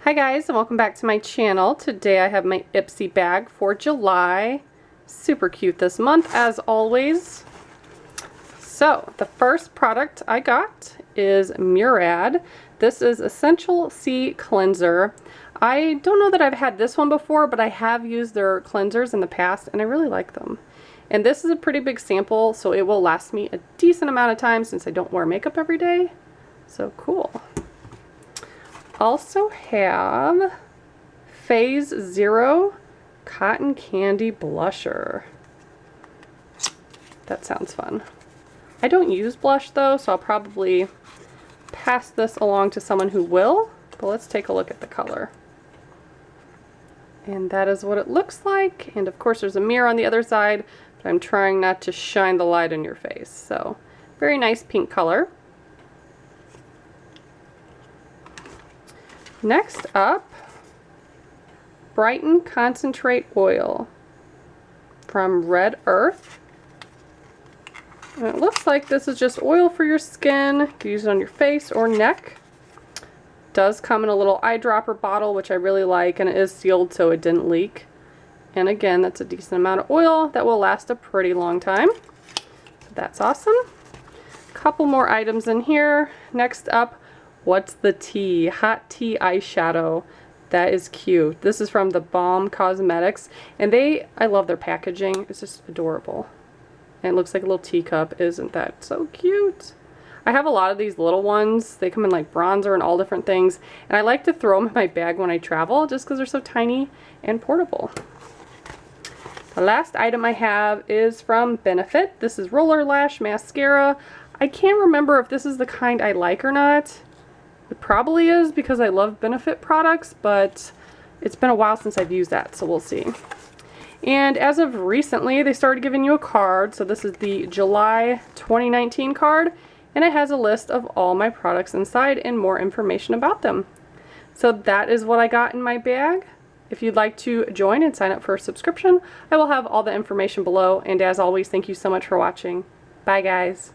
Hi guys, and welcome back to my channel. Today I have my Ipsy bag for July. Super cute this month as always. So the first product I got is Murad. This is Essential C Cleanser. I don't know that I've had this one before, but I have used their cleansers in the past and I really like them. And this is a pretty big sample, so it will last me a decent amount of time since I don't wear makeup every day. So cool. Also have Phase Zero Cotton Candy Blusher. That sounds fun. I don't use blush though, so I'll probably pass this along to someone who will, but let's take a look at the color. And that is what it looks like, and of course there's a mirror on the other side, but I'm trying not to shine the light in your face. So very nice pink color. Next up, Brighten Concentrate Oil from Red Earth. And it looks like this is just oil for your skin. You can use it on your face or neck. It does come in a little eyedropper bottle, which I really like, and it is sealed so it didn't leak. And again, that's a decent amount of oil that will last a pretty long time. So that's awesome. Couple more items in here. Next up, What's the Tea? Hot Tea Eyeshadow. That is cute. This is from the Balm Cosmetics, and I love their packaging. It's just adorable. And it looks like a little teacup. Isn't that so cute? I have a lot of these little ones. They come in like bronzer and all different things, and I like to throw them in my bag when I travel just because they're so tiny and portable. The last item I have is from Benefit. This is Roller Lash Mascara. I can't remember if this is the kind I like or not. It probably is because I love Benefit products, but it's been a while since I've used that, so we'll see. And as of recently, they started giving you a card. So this is the July 2019 card, and it has a list of all my products inside and more information about them. So that is what I got in my bag. If you'd like to join and sign up for a subscription, I will have all the information below. And as always, thank you so much for watching. Bye guys.